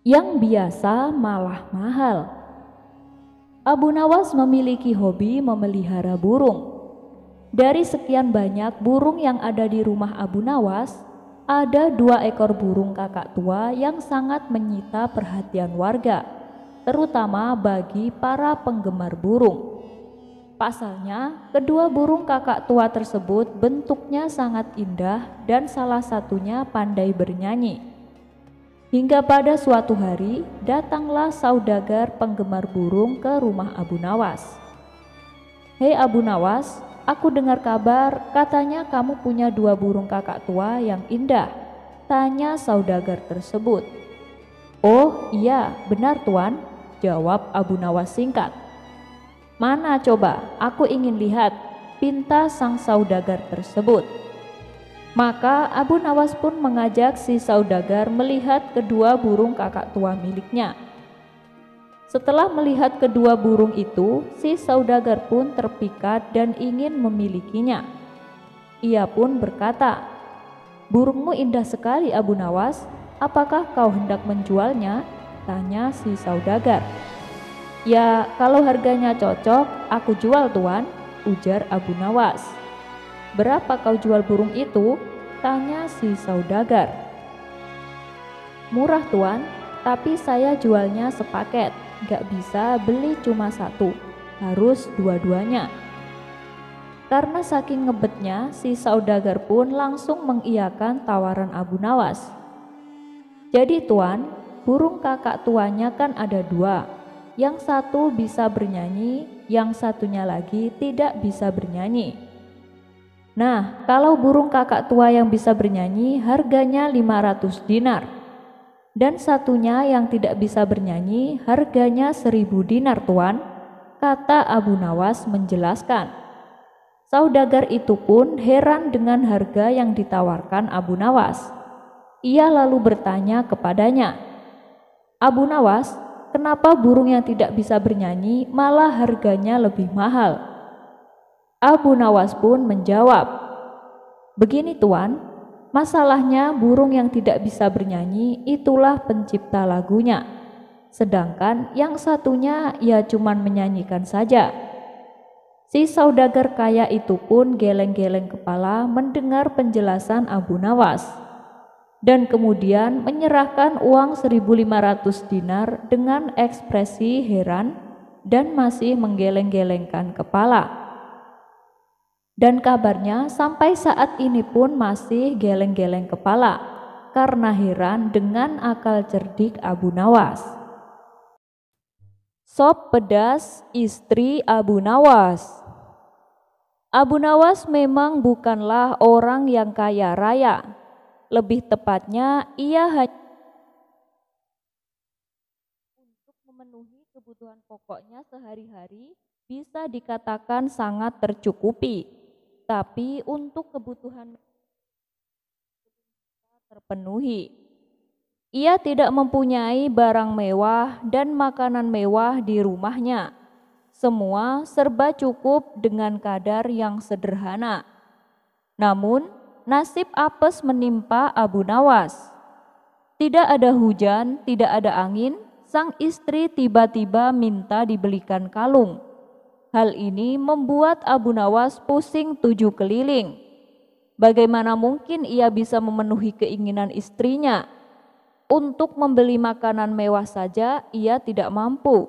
yang biasa malah mahal. Abu Nawas memiliki hobi memelihara burung. Dari sekian banyak burung yang ada di rumah Abu Nawas, ada 2 ekor burung kakak tua yang sangat menyita perhatian warga, terutama bagi para penggemar burung. Pasalnya, kedua burung kakak tua tersebut bentuknya sangat indah dan salah satunya pandai bernyanyi. Hingga pada suatu hari, datanglah saudagar penggemar burung ke rumah Abu Nawas. "Hei Abu Nawas, aku dengar kabar katanya kamu punya 2 burung kakak tua yang indah," tanya saudagar tersebut. "Oh iya, benar tuan," jawab Abu Nawas singkat. "Mana coba, aku ingin lihat," pinta sang saudagar tersebut. Maka Abu Nawas pun mengajak si saudagar melihat kedua burung kakak tua miliknya. Setelah melihat kedua burung itu, si saudagar pun terpikat dan ingin memilikinya. Ia pun berkata, "Burungmu indah sekali Abu Nawas, apakah kau hendak menjualnya?" tanya si saudagar. "Ya, kalau harganya cocok, aku jual tuan," ujar Abu Nawas. "Berapa kau jual burung itu?" tanya si saudagar. "Murah tuan, tapi saya jualnya sepaket, gak bisa beli cuma satu, harus dua-duanya." Karena saking ngebetnya, si saudagar pun langsung mengiyakan tawaran Abu Nawas. "Jadi tuan, burung kakak tuanya kan ada 2. Yang satu bisa bernyanyi, yang satunya lagi tidak bisa bernyanyi. Nah, kalau burung kakak tua yang bisa bernyanyi harganya 500 dinar. Dan satunya yang tidak bisa bernyanyi harganya 1000 dinar tuan," kata Abu Nawas menjelaskan. Saudagar itu pun heran dengan harga yang ditawarkan Abu Nawas. Ia lalu bertanya kepadanya, "Abu Nawas, kenapa burung yang tidak bisa bernyanyi malah harganya lebih mahal?" Abu Nawas pun menjawab, "Begini tuan, masalahnya burung yang tidak bisa bernyanyi itulah pencipta lagunya, sedangkan yang satunya ya cuman menyanyikan saja." Si saudagar kaya itu pun geleng-geleng kepala mendengar penjelasan Abu Nawas, dan kemudian menyerahkan uang 1.500 dinar dengan ekspresi heran dan masih menggeleng-gelengkan kepala. Dan kabarnya sampai saat ini pun masih geleng-geleng kepala karena heran dengan akal cerdik Abu Nawas. Sop pedas istri Abu Nawas. Abu Nawas memang bukanlah orang yang kaya raya. Lebih tepatnya, ia hanya untuk memenuhi kebutuhan pokoknya sehari-hari bisa dikatakan sangat tercukupi. Tapi untuk kebutuhan terpenuhi. Ia tidak mempunyai barang mewah dan makanan mewah di rumahnya. Semua serba cukup dengan kadar yang sederhana. Namun, nasib apes menimpa Abu Nawas. Tidak ada hujan, tidak ada angin, sang istri tiba-tiba minta dibelikan kalung. Hal ini membuat Abu Nawas pusing 7 keliling. Bagaimana mungkin ia bisa memenuhi keinginan istrinya? Untuk membeli makanan mewah saja ia tidak mampu,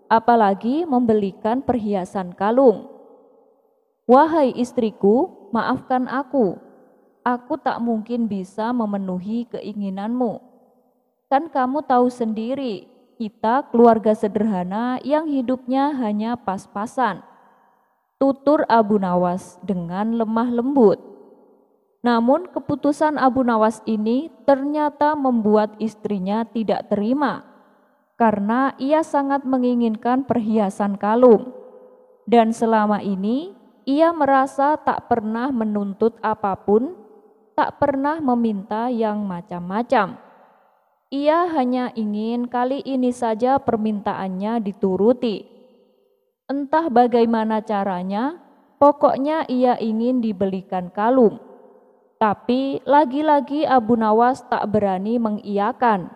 apalagi membelikan perhiasan kalung. "Wahai istriku, maafkan aku tak mungkin bisa memenuhi keinginanmu. Kan kamu tahu sendiri, kita keluarga sederhana yang hidupnya hanya pas-pasan," tutur Abu Nawas dengan lemah lembut. Namun keputusan Abu Nawas ini ternyata membuat istrinya tidak terima, karena ia sangat menginginkan perhiasan kalung. Dan selama ini ia merasa tak pernah menuntut apapun, tak pernah meminta yang macam-macam. Ia hanya ingin kali ini saja permintaannya dituruti. Entah bagaimana caranya, pokoknya ia ingin dibelikan kalung. Tapi lagi-lagi Abu Nawas tak berani mengiyakan.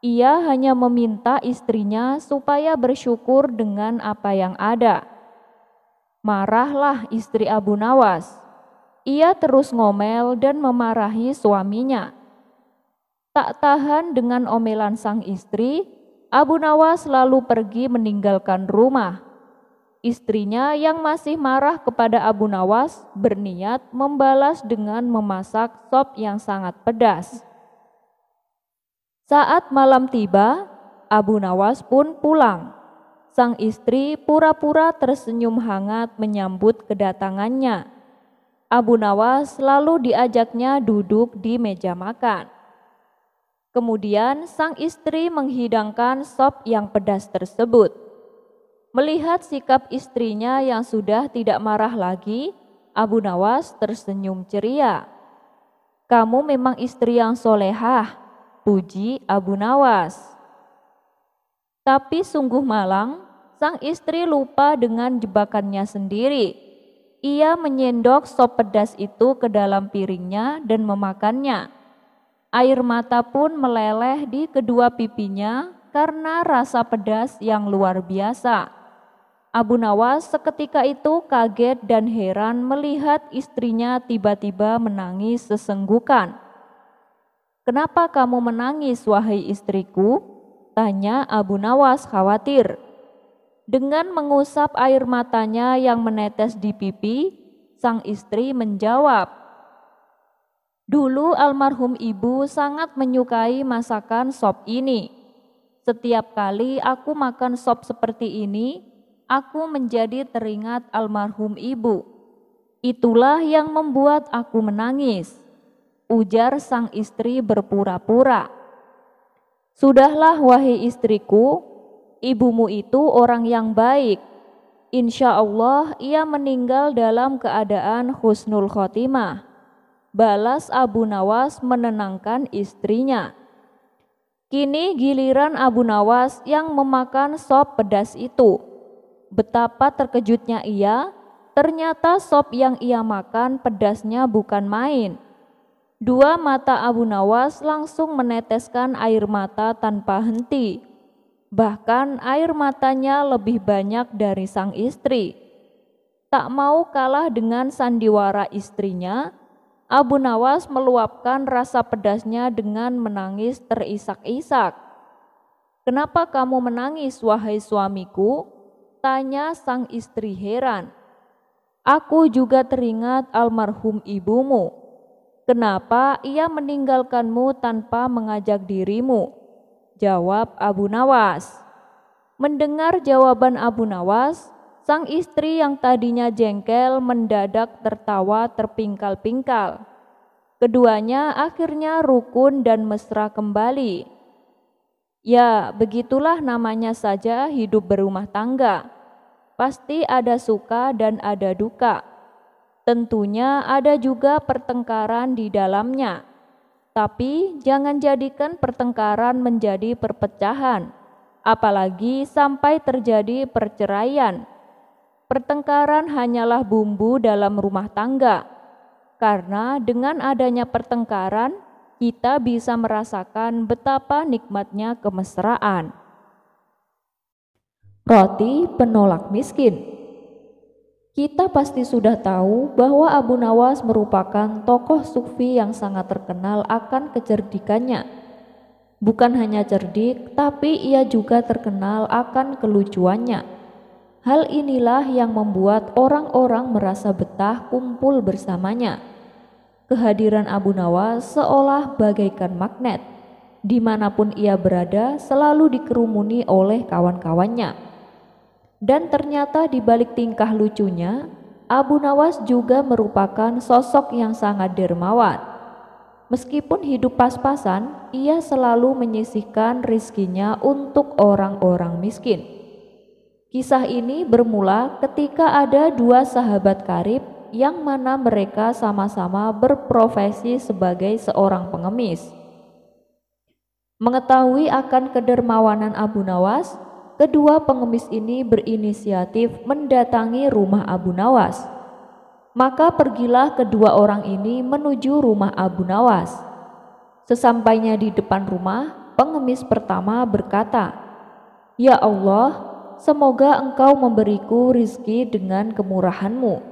Ia hanya meminta istrinya supaya bersyukur dengan apa yang ada. Marahlah istri Abu Nawas. Ia terus ngomel dan memarahi suaminya. Tak tahan dengan omelan sang istri, Abu Nawas lalu pergi meninggalkan rumah. Istrinya yang masih marah kepada Abu Nawas berniat membalas dengan memasak sop yang sangat pedas. Saat malam tiba, Abu Nawas pun pulang. Sang istri pura-pura tersenyum hangat menyambut kedatangannya. Abu Nawas lalu diajaknya duduk di meja makan. Kemudian sang istri menghidangkan sop yang pedas tersebut. Melihat sikap istrinya yang sudah tidak marah lagi, Abu Nawas tersenyum ceria. "Kamu memang istri yang solehah," puji Abu Nawas. Tapi sungguh malang, sang istri lupa dengan jebakannya sendiri. Ia menyendok sop pedas itu ke dalam piringnya dan memakannya. Air mata pun meleleh di kedua pipinya karena rasa pedas yang luar biasa. Abu Nawas seketika itu kaget dan heran melihat istrinya tiba-tiba menangis sesenggukan. "Kenapa kamu menangis, wahai istriku?" tanya Abu Nawas khawatir. Dengan mengusap air matanya yang menetes di pipi, sang istri menjawab, "Dulu almarhum ibu sangat menyukai masakan sop ini. Setiap kali aku makan sop seperti ini, aku menjadi teringat almarhum ibu. Itulah yang membuat aku menangis," ujar sang istri berpura-pura. "Sudahlah wahai istriku, ibumu itu orang yang baik. Insya Allah ia meninggal dalam keadaan husnul khotimah," balas Abu Nawas menenangkan istrinya. Kini giliran Abu Nawas yang memakan sop pedas itu. Betapa terkejutnya ia, ternyata sop yang ia makan pedasnya bukan main. Dua mata Abu Nawas langsung meneteskan air mata tanpa henti. Bahkan air matanya lebih banyak dari sang istri. Tak mau kalah dengan sandiwara istrinya, Abu Nawas meluapkan rasa pedasnya dengan menangis terisak-isak. "Kenapa kamu menangis, wahai suamiku?" tanya sang istri heran. "Aku juga teringat almarhum ibumu. Kenapa ia meninggalkanmu tanpa mengajak dirimu?" jawab Abu Nawas. Mendengar jawaban Abu Nawas, sang istri yang tadinya jengkel mendadak tertawa terpingkal-pingkal. Keduanya akhirnya rukun dan mesra kembali. Ya, begitulah namanya saja hidup berumah tangga. Pasti ada suka dan ada duka. Tentunya ada juga pertengkaran di dalamnya. Tapi jangan jadikan pertengkaran menjadi perpecahan, apalagi sampai terjadi perceraian. Pertengkaran hanyalah bumbu dalam rumah tangga, karena dengan adanya pertengkaran, kita bisa merasakan betapa nikmatnya kemesraan. Roti penolak miskin. Kita pasti sudah tahu bahwa Abu Nawas merupakan tokoh sufi yang sangat terkenal akan kecerdikannya. Bukan hanya cerdik, tapi ia juga terkenal akan kelucuannya. Hal inilah yang membuat orang-orang merasa betah kumpul bersamanya. Kehadiran Abu Nawas seolah bagaikan magnet. Dimanapun ia berada selalu dikerumuni oleh kawan-kawannya. Dan ternyata di balik tingkah lucunya, Abu Nawas juga merupakan sosok yang sangat dermawan. Meskipun hidup pas-pasan, ia selalu menyisihkan rizkinya untuk orang-orang miskin. Kisah ini bermula ketika ada dua sahabat karib yang mana mereka sama-sama berprofesi sebagai seorang pengemis. Mengetahui akan kedermawanan Abu Nawas, kedua pengemis ini berinisiatif mendatangi rumah Abu Nawas. Maka pergilah kedua orang ini menuju rumah Abu Nawas. Sesampainya di depan rumah, pengemis pertama berkata, "Ya Allah, semoga Engkau memberiku rizki dengan kemurahan-Mu."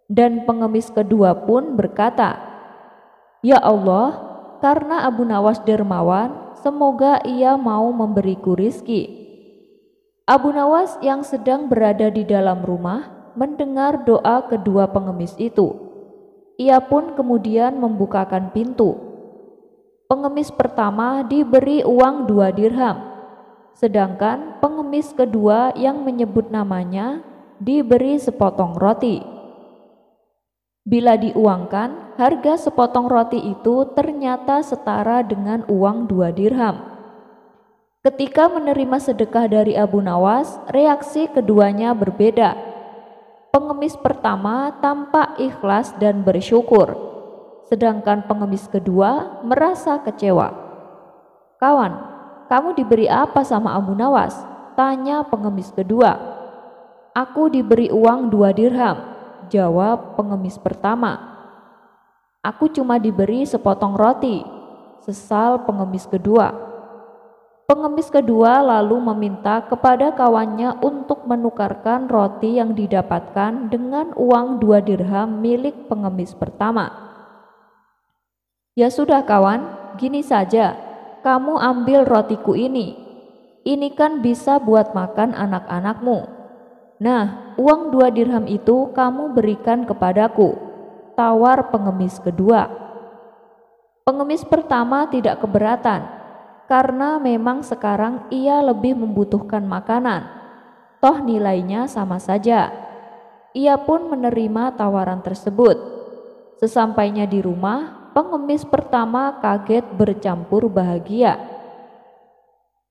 Dan pengemis kedua pun berkata, "Ya Allah, karena Abu Nawas dermawan, semoga ia mau memberiku rizki." Abu Nawas yang sedang berada di dalam rumah mendengar doa kedua pengemis itu. Ia pun kemudian membukakan pintu. Pengemis pertama diberi uang 2 dirham, sedangkan pengemis kedua yang menyebut namanya diberi sepotong roti. Bila diuangkan, harga sepotong roti itu ternyata setara dengan uang 2 dirham. Ketika menerima sedekah dari Abu Nawas, reaksi keduanya berbeda. Pengemis pertama tampak ikhlas dan bersyukur, sedangkan pengemis kedua merasa kecewa. "Kawan, kamu diberi apa sama Abu Nawas?" tanya pengemis kedua. "Aku diberi uang 2 dirham, jawab pengemis pertama. "Aku cuma diberi sepotong roti," sesal pengemis kedua. Pengemis kedua lalu meminta kepada kawannya untuk menukarkan roti yang didapatkan dengan uang 2 dirham milik pengemis pertama. "Ya sudah kawan, gini saja, kamu ambil rotiku ini. Ini kan bisa buat makan anak-anakmu. Nah, uang 2 dirham itu kamu berikan kepadaku," tawar pengemis kedua. Pengemis pertama tidak keberatan, karena memang sekarang ia lebih membutuhkan makanan. Toh nilainya sama saja. Ia pun menerima tawaran tersebut. Sesampainya di rumah, pengemis pertama kaget bercampur bahagia.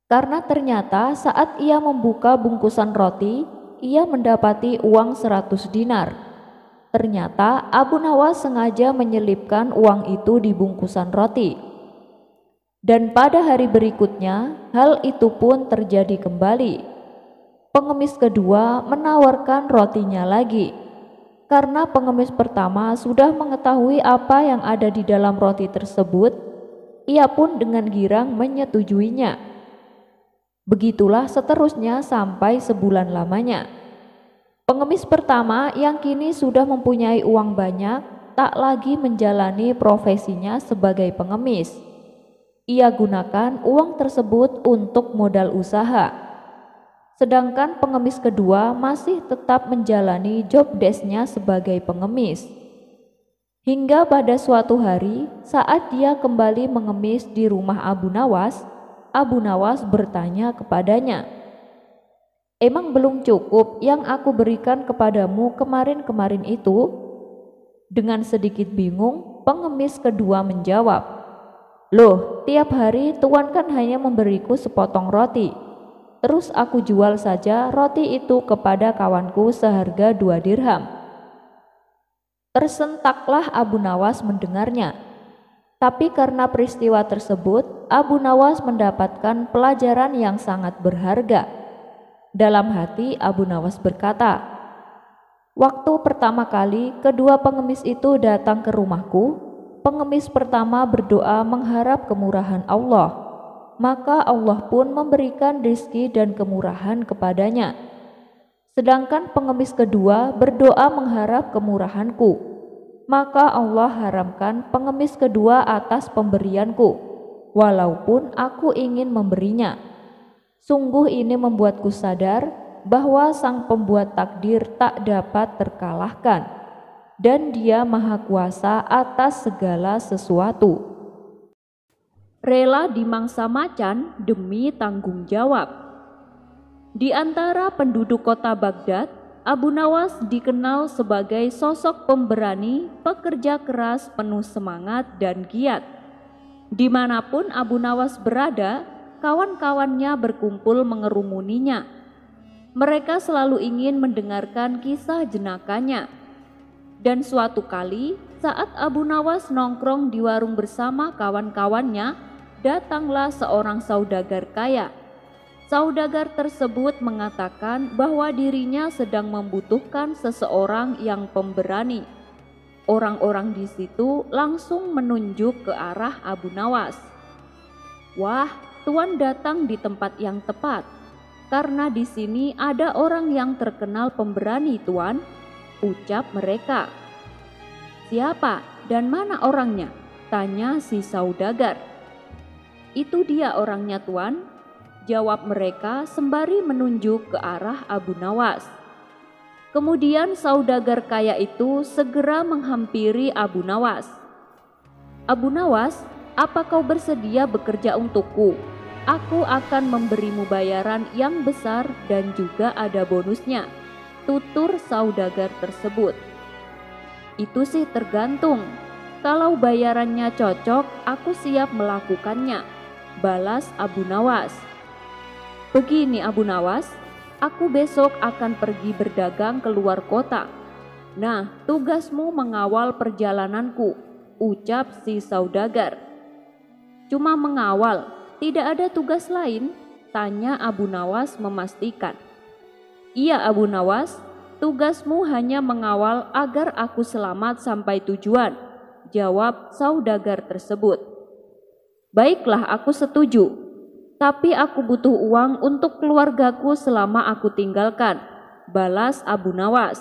Karena ternyata saat ia membuka bungkusan roti, ia mendapati uang 100 dinar. Ternyata Abu Nawas sengaja menyelipkan uang itu di bungkusan roti. Dan pada hari berikutnya, hal itu pun terjadi kembali. Pengemis kedua menawarkan rotinya lagi. Karena pengemis pertama sudah mengetahui apa yang ada di dalam roti tersebut, ia pun dengan girang menyetujuinya. Begitulah seterusnya sampai sebulan lamanya. Pengemis pertama yang kini sudah mempunyai uang banyak, tak lagi menjalani profesinya sebagai pengemis. Ia gunakan uang tersebut untuk modal usaha. Sedangkan pengemis kedua masih tetap menjalani job desk-nya sebagai pengemis. Hingga pada suatu hari, saat dia kembali mengemis di rumah Abu Nawas bertanya kepadanya, "Emang belum cukup yang aku berikan kepadamu kemarin-kemarin itu?" Dengan sedikit bingung, pengemis kedua menjawab, "Loh, tiap hari Tuan kan hanya memberiku sepotong roti. Terus aku jual saja roti itu kepada kawanku seharga 2 dirham." Tersentaklah Abu Nawas mendengarnya. Tapi karena peristiwa tersebut, Abu Nawas mendapatkan pelajaran yang sangat berharga. Dalam hati Abu Nawas berkata, "Waktu pertama kali kedua pengemis itu datang ke rumahku, pengemis pertama berdoa mengharap kemurahan Allah, maka Allah pun memberikan rizki dan kemurahan kepadanya. Sedangkan pengemis kedua berdoa mengharap kemurahanku, maka Allah haramkan pengemis kedua atas pemberianku, walaupun aku ingin memberinya. Sungguh ini membuatku sadar bahwa Sang Pembuat takdir tak dapat terkalahkan, dan Dia Maha Kuasa atas segala sesuatu. Rela dimangsa macan demi tanggung jawab." Di antara penduduk kota Baghdad, Abu Nawas dikenal sebagai sosok pemberani, pekerja keras, penuh semangat dan giat. Dimanapun Abu Nawas berada, kawan-kawannya berkumpul mengerumuninya. Mereka selalu ingin mendengarkan kisah jenakanya. Dan suatu kali, saat Abu Nawas nongkrong di warung bersama kawan-kawannya, datanglah seorang saudagar kaya. Saudagar tersebut mengatakan bahwa dirinya sedang membutuhkan seseorang yang pemberani. Orang-orang di situ langsung menunjuk ke arah Abu Nawas. Wah, Tuan datang di tempat yang tepat, karena di sini ada orang yang terkenal pemberani, Tuan, ucap mereka. Siapa dan mana orangnya? Tanya si saudagar. Itu dia orangnya, Tuan, jawab mereka sembari menunjuk ke arah Abu Nawas. Kemudian saudagar kaya itu segera menghampiri Abu Nawas. Abu Nawas, apa kau bersedia bekerja untukku? Aku akan memberimu bayaran yang besar dan juga ada bonusnya, tutur saudagar tersebut. Itu sih tergantung. Kalau bayarannya cocok, aku siap melakukannya, balas Abu Nawas. Begini Abu Nawas, aku besok akan pergi berdagang ke luar kota. Nah, tugasmu mengawal perjalananku, ucap si saudagar. Cuma mengawal, tidak ada tugas lain? Tanya Abu Nawas memastikan. Iya Abu Nawas, tugasmu hanya mengawal agar aku selamat sampai tujuan, jawab saudagar tersebut. Baiklah, aku setuju. Tapi aku butuh uang untuk keluargaku selama aku tinggalkan, balas Abu Nawas.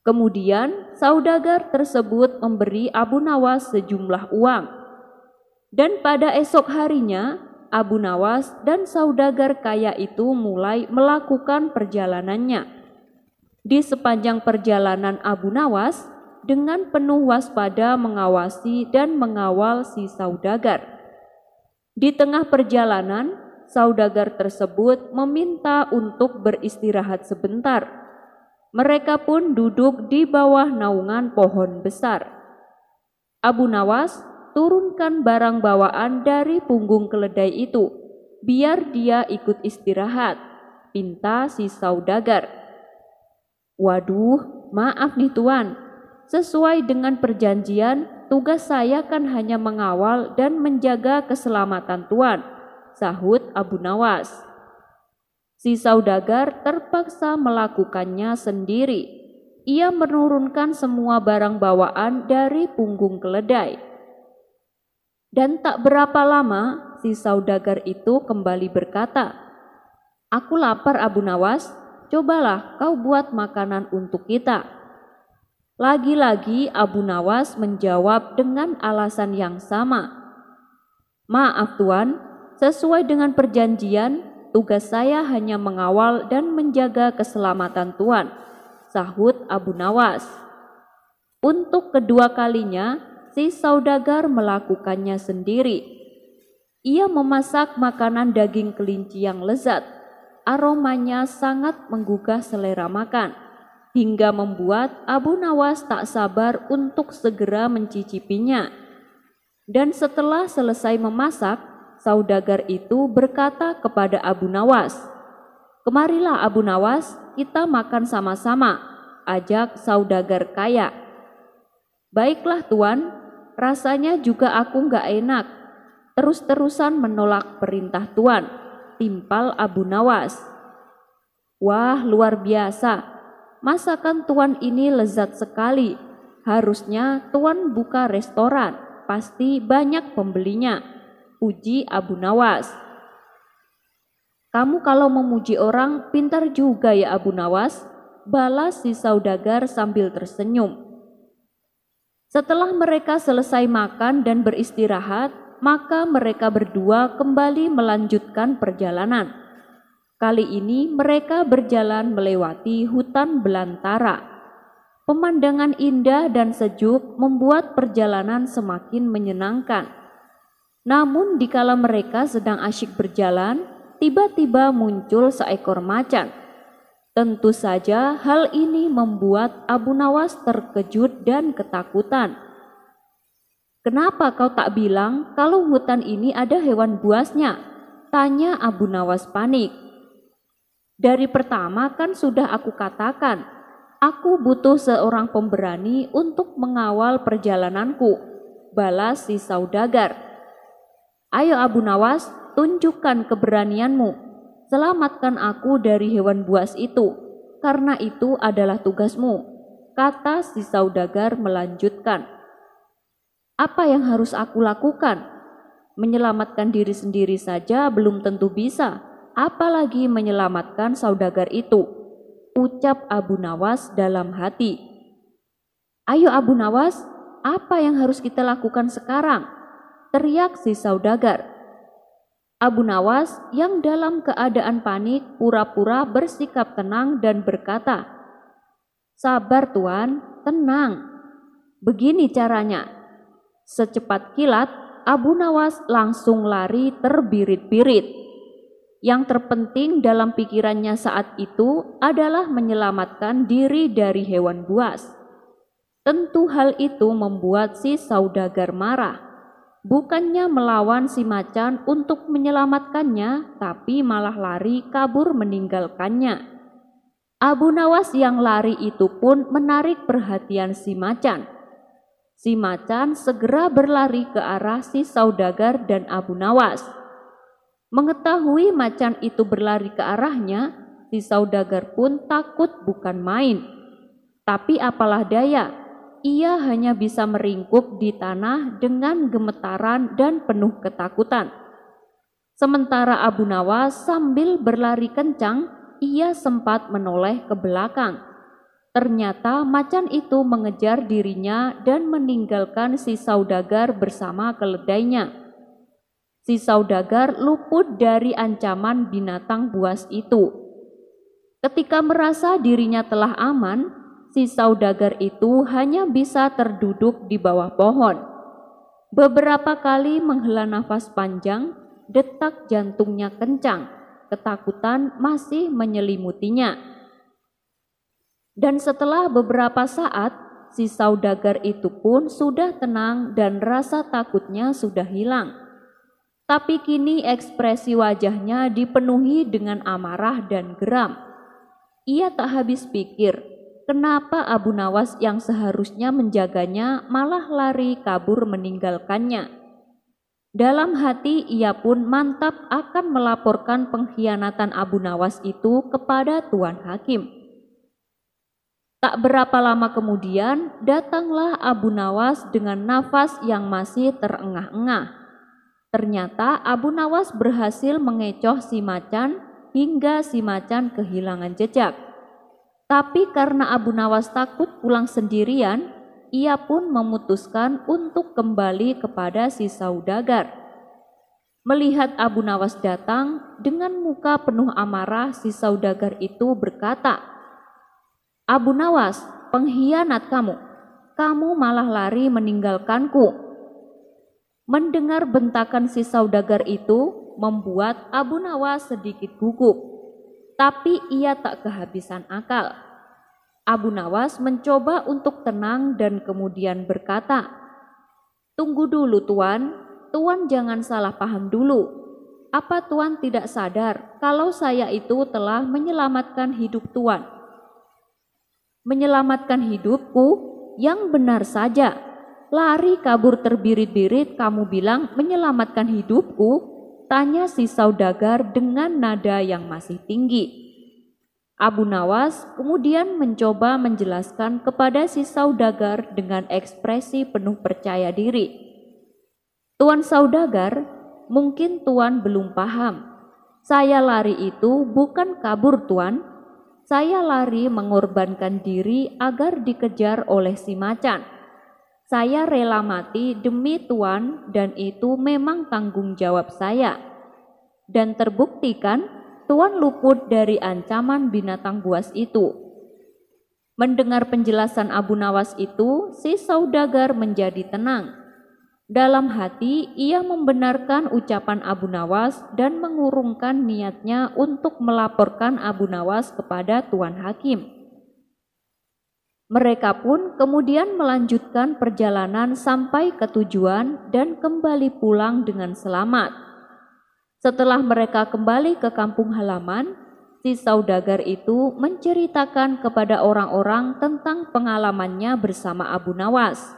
Kemudian saudagar tersebut memberi Abu Nawas sejumlah uang. Dan pada esok harinya, Abu Nawas dan saudagar kaya itu mulai melakukan perjalanannya. Di sepanjang perjalanan Abu Nawas dengan penuh waspada mengawasi dan mengawal si saudagar. Di tengah perjalanan, saudagar tersebut meminta untuk beristirahat sebentar. Mereka pun duduk di bawah naungan pohon besar. Abu Nawas, turunkan barang bawaan dari punggung keledai itu, biar dia ikut istirahat, pinta si saudagar. Waduh, maaf nih Tuan, sesuai dengan perjanjian, tugas saya kan hanya mengawal dan menjaga keselamatan Tuan, sahut Abu Nawas. Si saudagar terpaksa melakukannya sendiri. Ia menurunkan semua barang bawaan dari punggung keledai. Dan tak berapa lama, si saudagar itu kembali berkata, Aku lapar Abu Nawas, cobalah kau buat makanan untuk kita. Lagi-lagi Abu Nawas menjawab dengan alasan yang sama. Maaf Tuan, sesuai dengan perjanjian, tugas saya hanya mengawal dan menjaga keselamatan Tuan, sahut Abu Nawas. Untuk kedua kalinya, si saudagar melakukannya sendiri. Ia memasak makanan daging kelinci yang lezat. Aromanya sangat menggugah selera makan, hingga membuat Abu Nawas tak sabar untuk segera mencicipinya. Dan setelah selesai memasak, saudagar itu berkata kepada Abu Nawas, Kemarilah Abu Nawas, kita makan sama-sama, ajak saudagar kaya. Baiklah Tuan, rasanya juga aku gak enak, terus-terusan menolak perintah Tuan, timpal Abu Nawas. Wah, luar biasa. Masakan Tuan ini lezat sekali. Harusnya Tuan buka restoran, pasti banyak pembelinya, puji Abu Nawas. Kamu kalau memuji orang pintar juga ya Abu Nawas, balas si saudagar sambil tersenyum. Setelah mereka selesai makan dan beristirahat, maka mereka berdua kembali melanjutkan perjalanan. Kali ini mereka berjalan melewati hutan belantara. Pemandangan indah dan sejuk membuat perjalanan semakin menyenangkan. Namun dikala mereka sedang asyik berjalan, tiba-tiba muncul seekor macan. Tentu saja hal ini membuat Abu Nawas terkejut dan ketakutan. Kenapa kau tak bilang kalau hutan ini ada hewan buasnya? Tanya Abu Nawas panik. Dari pertama kan sudah aku katakan, aku butuh seorang pemberani untuk mengawal perjalananku, balas si saudagar. Ayo Abu Nawas, tunjukkan keberanianmu, selamatkan aku dari hewan buas itu, karena itu adalah tugasmu, kata si saudagar melanjutkan. Apa yang harus aku lakukan? Menyelamatkan diri sendiri saja belum tentu bisa, apalagi menyelamatkan saudagar itu, ucap Abu Nawas dalam hati. Ayo Abu Nawas, apa yang harus kita lakukan sekarang? Teriak si saudagar. Abu Nawas yang dalam keadaan panik pura-pura bersikap tenang dan berkata, sabar Tuan, tenang. Begini caranya. Secepat kilat, Abu Nawas langsung lari terbirit-birit. Yang terpenting dalam pikirannya saat itu adalah menyelamatkan diri dari hewan buas. Tentu hal itu membuat si saudagar marah. Bukannya melawan si macan untuk menyelamatkannya, tapi malah lari kabur meninggalkannya. Abu Nawas yang lari itu pun menarik perhatian si macan. Si macan segera berlari ke arah si saudagar dan Abu Nawas. Mengetahui macan itu berlari ke arahnya, si saudagar pun takut bukan main. Tapi apalah daya, ia hanya bisa meringkuk di tanah dengan gemetaran dan penuh ketakutan. Sementara Abu Nawas sambil berlari kencang, ia sempat menoleh ke belakang. Ternyata macan itu mengejar dirinya dan meninggalkan si saudagar bersama keledainya. Si saudagar luput dari ancaman binatang buas itu. Ketika merasa dirinya telah aman, si saudagar itu hanya bisa terduduk di bawah pohon. Beberapa kali menghela nafas panjang, detak jantungnya kencang, ketakutan masih menyelimutinya. Dan setelah beberapa saat, si saudagar itu pun sudah tenang dan rasa takutnya sudah hilang. Tapi kini ekspresi wajahnya dipenuhi dengan amarah dan geram. Ia tak habis pikir, kenapa Abu Nawas yang seharusnya menjaganya malah lari kabur meninggalkannya. Dalam hati ia pun mantap akan melaporkan pengkhianatan Abu Nawas itu kepada Tuan Hakim. Tak berapa lama kemudian, datanglah Abu Nawas dengan nafas yang masih terengah-engah. Ternyata Abu Nawas berhasil mengecoh si macan hingga si macan kehilangan jejak. Tapi karena Abu Nawas takut pulang sendirian, ia pun memutuskan untuk kembali kepada si saudagar. Melihat Abu Nawas datang, dengan muka penuh amarah si saudagar itu berkata, Abu Nawas, pengkhianat kamu. Kamu malah lari meninggalkanku. Mendengar bentakan si saudagar itu membuat Abu Nawas sedikit gugup. Tapi ia tak kehabisan akal. Abu Nawas mencoba untuk tenang dan kemudian berkata, tunggu dulu Tuan, Tuan jangan salah paham dulu. Apa Tuan tidak sadar kalau saya itu telah menyelamatkan hidup Tuan? Menyelamatkan hidupku? Yang benar saja. Lari kabur terbirit-birit kamu bilang menyelamatkan hidupku? Tanya si saudagar dengan nada yang masih tinggi. Abu Nawas kemudian mencoba menjelaskan kepada si saudagar dengan ekspresi penuh percaya diri. Tuan saudagar, mungkin Tuan belum paham. Saya lari itu bukan kabur Tuan. Saya lari mengorbankan diri agar dikejar oleh si macan. Saya rela mati demi Tuan dan itu memang tanggung jawab saya. Dan terbukti kan Tuan luput dari ancaman binatang buas itu. Mendengar penjelasan Abu Nawas itu, si saudagar menjadi tenang. Dalam hati ia membenarkan ucapan Abu Nawas dan mengurungkan niatnya untuk melaporkan Abu Nawas kepada Tuan Hakim. Mereka pun kemudian melanjutkan perjalanan sampai ke tujuan dan kembali pulang dengan selamat. Setelah mereka kembali ke kampung halaman, si saudagar itu menceritakan kepada orang-orang tentang pengalamannya bersama Abu Nawas.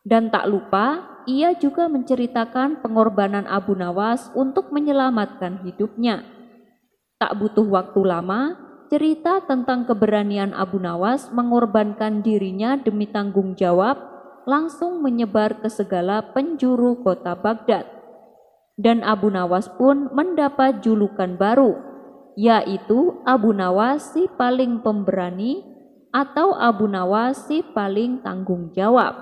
Dan tak lupa, ia juga menceritakan pengorbanan Abu Nawas untuk menyelamatkan hidupnya. Tak butuh waktu lama, cerita tentang keberanian Abu Nawas mengorbankan dirinya demi tanggung jawab langsung menyebar ke segala penjuru kota Baghdad. Dan Abu Nawas pun mendapat julukan baru, yaitu Abu Nawas si paling pemberani atau Abu Nawas si paling tanggung jawab.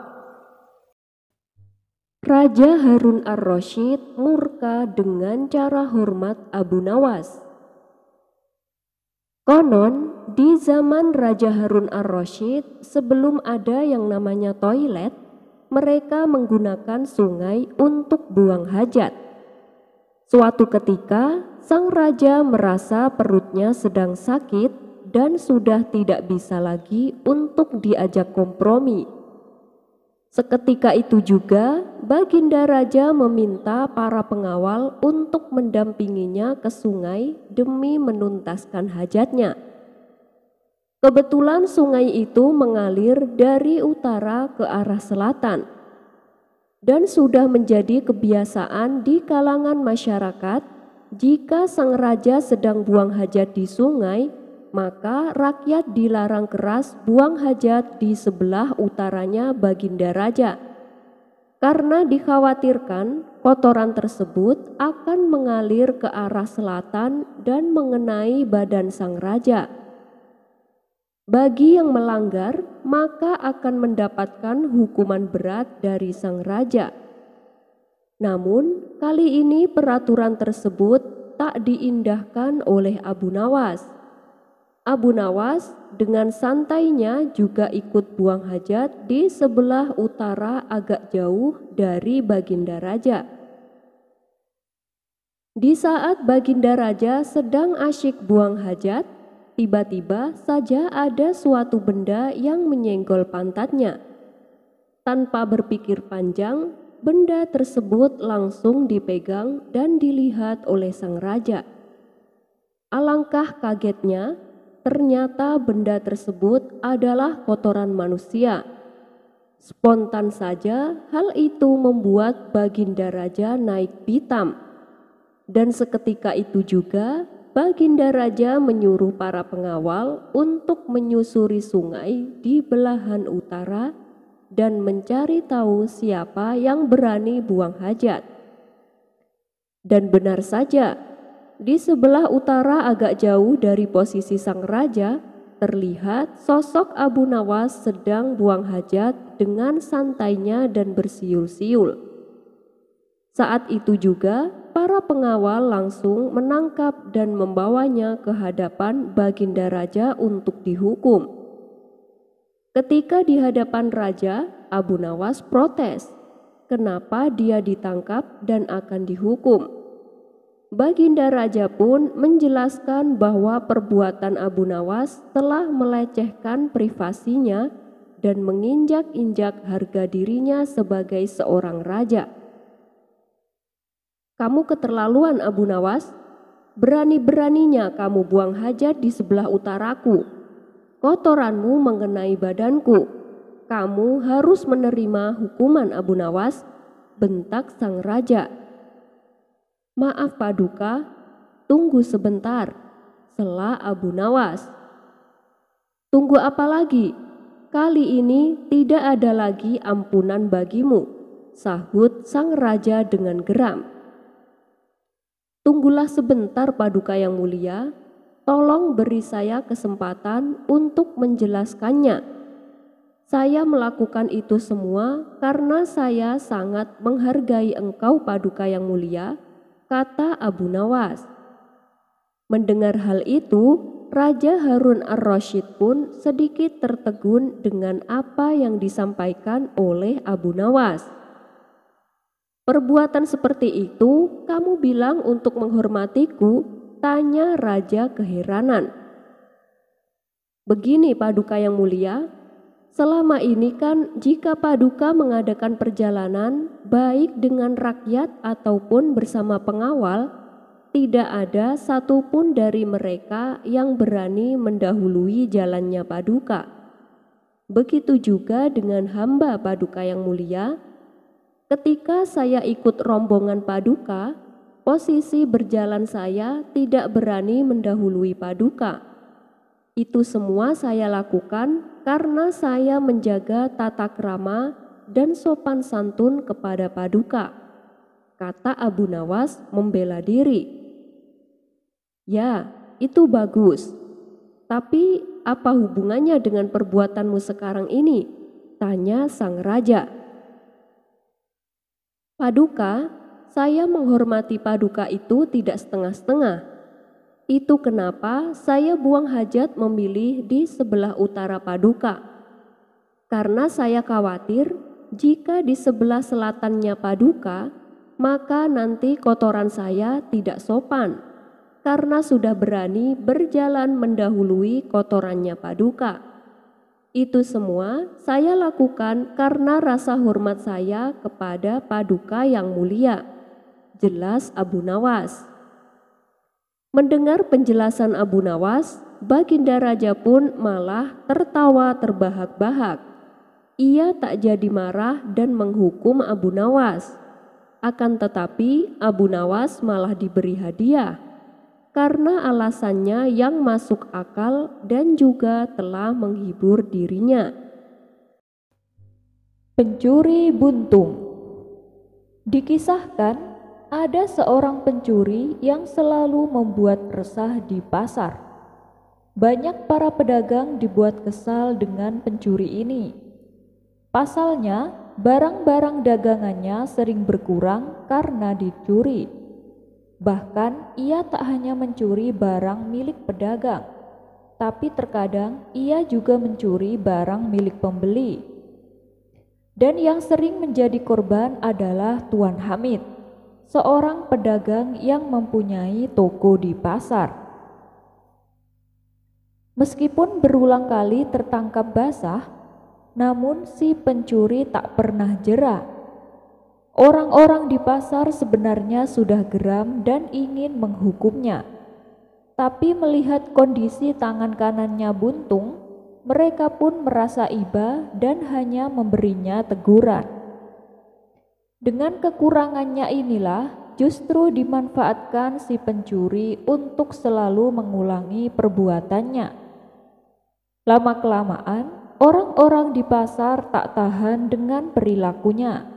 Raja Harun ar-Rasyid murka dengan cara hormat Abu Nawas. Konon, di zaman Raja Harun ar-Rasyid, sebelum ada yang namanya toilet, mereka menggunakan sungai untuk buang hajat. Suatu ketika, sang raja merasa perutnya sedang sakit dan sudah tidak bisa lagi untuk diajak kompromi. Seketika itu juga, Baginda Raja meminta para pengawal untuk mendampinginya ke sungai demi menuntaskan hajatnya. Kebetulan sungai itu mengalir dari utara ke arah selatan. Dan sudah menjadi kebiasaan di kalangan masyarakat, jika sang raja sedang buang hajat di sungai, maka rakyat dilarang keras buang hajat di sebelah utaranya Baginda Raja. Karena dikhawatirkan kotoran tersebut akan mengalir ke arah selatan dan mengenai badan sang raja. Bagi yang melanggar, maka akan mendapatkan hukuman berat dari sang raja. Namun, kali ini peraturan tersebut tak diindahkan oleh Abu Nawas. Abu Nawas dengan santainya juga ikut buang hajat di sebelah utara agak jauh dari Baginda Raja. Di saat Baginda Raja sedang asyik buang hajat, tiba-tiba saja ada suatu benda yang menyenggol pantatnya. Tanpa berpikir panjang, benda tersebut langsung dipegang dan dilihat oleh sang raja. Alangkah kagetnya, ternyata benda tersebut adalah kotoran manusia. Spontan saja hal itu membuat Baginda Raja naik pitam. Dan seketika itu juga Baginda Raja menyuruh para pengawal untuk menyusuri sungai di belahan utara dan mencari tahu siapa yang berani buang hajat. Dan benar saja, di sebelah utara agak jauh dari posisi sang raja, terlihat sosok Abu Nawas sedang buang hajat dengan santainya dan bersiul-siul. Saat itu juga, para pengawal langsung menangkap dan membawanya ke hadapan Baginda Raja untuk dihukum. Ketika di hadapan raja, Abu Nawas protes, kenapa dia ditangkap dan akan dihukum. Baginda Raja pun menjelaskan bahwa perbuatan Abu Nawas telah melecehkan privasinya dan menginjak-injak harga dirinya sebagai seorang raja. Kamu keterlaluan, Abu Nawas. Berani-beraninya kamu buang hajat di sebelah utaraku. Kotoranmu mengenai badanku. Kamu harus menerima hukuman, Abu Nawas, bentak sang raja. Maaf Paduka, tunggu sebentar, sela Abu Nawas. Tunggu apa lagi? Kali ini tidak ada lagi ampunan bagimu, sahut sang raja dengan geram. Tunggulah sebentar Paduka yang mulia, tolong beri saya kesempatan untuk menjelaskannya. Saya melakukan itu semua karena saya sangat menghargai engkau Paduka yang mulia, kata Abu Nawas. Mendengar hal itu, Raja Harun ar-Rasyid pun sedikit tertegun dengan apa yang disampaikan oleh Abu Nawas. Perbuatan seperti itu kamu bilang untuk menghormatiku, tanya raja keheranan. Begini Paduka yang mulia, selama ini kan jika Paduka mengadakan perjalanan baik dengan rakyat ataupun bersama pengawal, tidak ada satupun dari mereka yang berani mendahului jalannya Paduka. Begitu juga dengan hamba Paduka yang mulia. Ketika saya ikut rombongan Paduka, posisi berjalan saya tidak berani mendahului Paduka. Itu semua saya lakukan karena saya menjaga tata krama dan sopan santun kepada Paduka. kata Abu Nawas membela diri. Ya, itu bagus. Tapi apa hubungannya dengan perbuatanmu sekarang ini? Tanya sang raja. Paduka, saya menghormati paduka itu tidak setengah-setengah. Itu kenapa saya buang hajat memilih di sebelah utara paduka. Karena saya khawatir jika di sebelah selatannya paduka, maka nanti kotoran saya tidak sopan, karena sudah berani berjalan mendahului kotorannya paduka. Itu semua saya lakukan karena rasa hormat saya kepada paduka yang mulia, jelas Abu Nawas. Mendengar penjelasan Abu Nawas, Baginda Raja pun malah tertawa terbahak-bahak. Ia tak jadi marah dan menghukum Abu Nawas. Akan tetapi Abu Nawas malah diberi hadiah karena alasannya yang masuk akal dan juga telah menghibur dirinya. Pencuri buntung. Dikisahkan ada seorang pencuri yang selalu membuat resah di pasar. Banyak para pedagang dibuat kesal dengan pencuri ini. Pasalnya, barang-barang dagangannya sering berkurang karena dicuri. Bahkan ia tak hanya mencuri barang milik pedagang, tapi terkadang ia juga mencuri barang milik pembeli. Dan yang sering menjadi korban adalah Tuan Hamid, seorang pedagang yang mempunyai toko di pasar. Meskipun berulang kali tertangkap basah, namun si pencuri tak pernah jera. Orang-orang di pasar sebenarnya sudah geram dan ingin menghukumnya. Tapi melihat kondisi tangan kanannya buntung, mereka pun merasa iba dan hanya memberinya teguran. Dengan kekurangannya inilah justru dimanfaatkan si pencuri untuk selalu mengulangi perbuatannya. Lama-kelamaan, orang-orang di pasar tak tahan dengan perilakunya.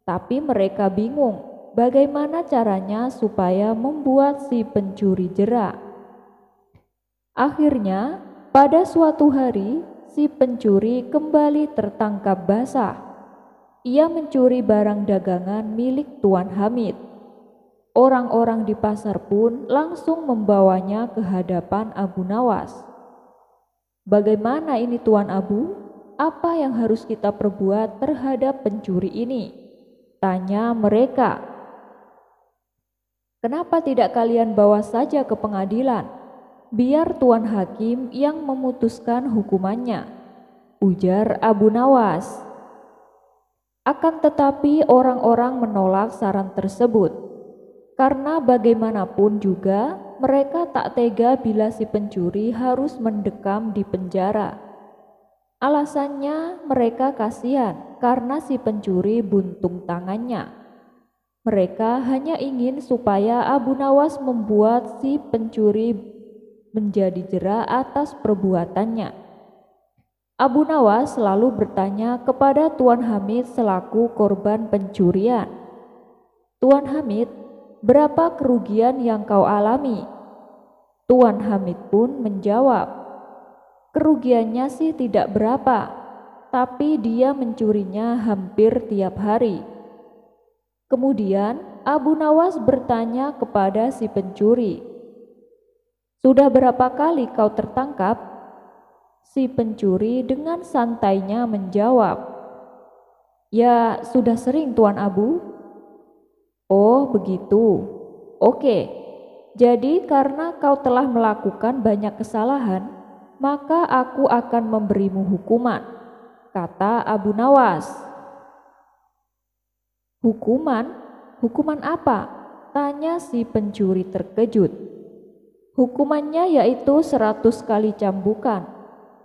Tapi mereka bingung bagaimana caranya supaya membuat si pencuri jera. Akhirnya, pada suatu hari, si pencuri kembali tertangkap basah. Ia mencuri barang dagangan milik Tuan Hamid. Orang-orang di pasar pun langsung membawanya ke hadapan Abu Nawas. Bagaimana ini Tuan Abu? Apa yang harus kita perbuat terhadap pencuri ini? Tanya mereka. Kenapa tidak kalian bawa saja ke pengadilan? Biar Tuan Hakim yang memutuskan hukumannya, ujar Abu Nawas. Akan tetapi orang-orang menolak saran tersebut, karena bagaimanapun juga mereka tak tega bila si pencuri harus mendekam di penjara. Alasannya mereka kasihan karena si pencuri buntung tangannya. Mereka hanya ingin supaya Abu Nawas membuat si pencuri menjadi jera atas perbuatannya. Abu Nawas selalu bertanya kepada Tuan Hamid selaku korban pencurian. Tuan Hamid, berapa kerugian yang kau alami? Tuan Hamid pun menjawab, kerugiannya sih tidak berapa, tapi dia mencurinya hampir tiap hari. Kemudian Abu Nawas bertanya kepada si pencuri, sudah berapa kali kau tertangkap? Si pencuri dengan santainya menjawab, ya sudah sering Tuan Abu. Oh begitu, oke. Jadi karena kau telah melakukan banyak kesalahan, maka aku akan memberimu hukuman, kata Abu Nawas. Hukuman? Hukuman apa? Tanya si pencuri terkejut. Hukumannya yaitu 100 kali cambukan,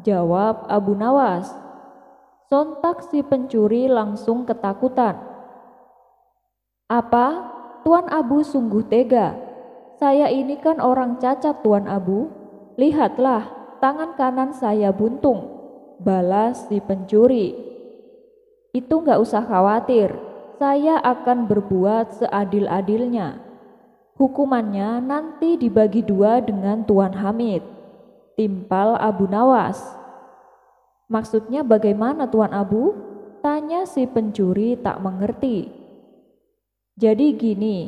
jawab Abu Nawas. Sontak si pencuri langsung ketakutan. Apa? Tuan Abu sungguh tega. Saya ini kan orang cacat Tuan Abu. Lihatlah, tangan kanan saya buntung, balas si pencuri. Itu gak usah khawatir, saya akan berbuat seadil-adilnya. Hukumannya nanti dibagi 2 dengan Tuan Hamid, timpal Abu Nawas. Maksudnya bagaimana Tuan Abu? Tanya si pencuri tak mengerti. Jadi gini,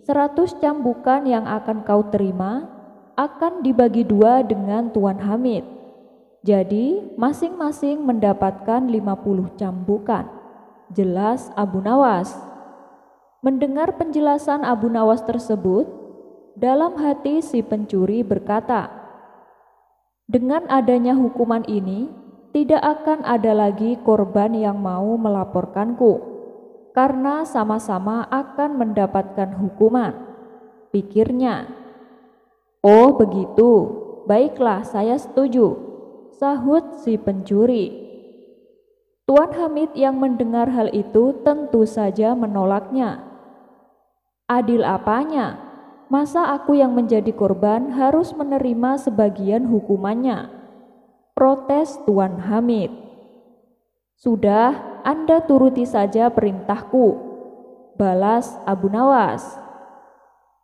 100 cambukan yang akan kau terima akan dibagi 2 dengan Tuan Hamid. Jadi masing-masing mendapatkan 50 cambukan. Jelas Abu Nawas. Mendengar penjelasan Abu Nawas tersebut, dalam hati si pencuri berkata, dengan adanya hukuman ini, tidak akan ada lagi korban yang mau melaporkanku, karena sama-sama akan mendapatkan hukuman. Pikirnya. Oh begitu, baiklah saya setuju, sahut si pencuri. Tuan Hamid yang mendengar hal itu tentu saja menolaknya. Adil apanya? Masa aku yang menjadi korban harus menerima sebagian hukumannya? Protes Tuan Hamid. Sudah, Anda turuti saja perintahku, balas Abu Nawas.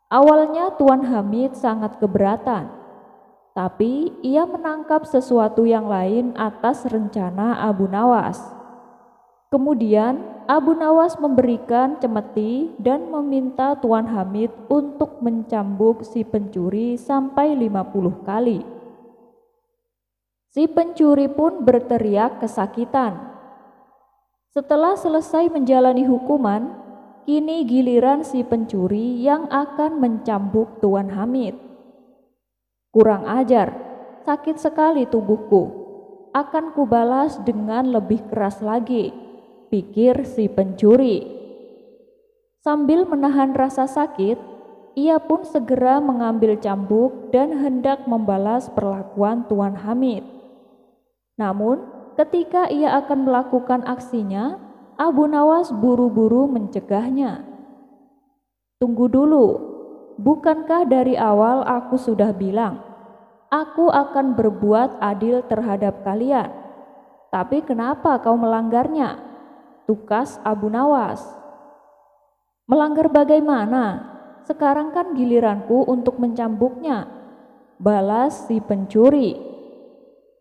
Awalnya Tuan Hamid sangat keberatan, tapi ia menangkap sesuatu yang lain atas rencana Abu Nawas. Kemudian Abu Nawas memberikan cemeti dan meminta Tuan Hamid untuk mencambuk si pencuri sampai 50 kali. Si pencuri pun berteriak kesakitan. Setelah selesai menjalani hukuman, kini giliran si pencuri yang akan mencambuk Tuan Hamid. Kurang ajar, sakit sekali tubuhku. Akan kubalas dengan lebih keras lagi, pikir si pencuri. Sambil menahan rasa sakit, ia pun segera mengambil cambuk dan hendak membalas perlakuan Tuan Hamid. Namun, ketika ia akan melakukan aksinya, Abu Nawas buru-buru mencegahnya. Tunggu dulu, bukankah dari awal aku sudah bilang, aku akan berbuat adil terhadap kalian? Tapi kenapa kau melanggarnya? Tukas Abu Nawas. Melanggar bagaimana? Sekarang kan giliranku untuk mencambuknya, balas si pencuri.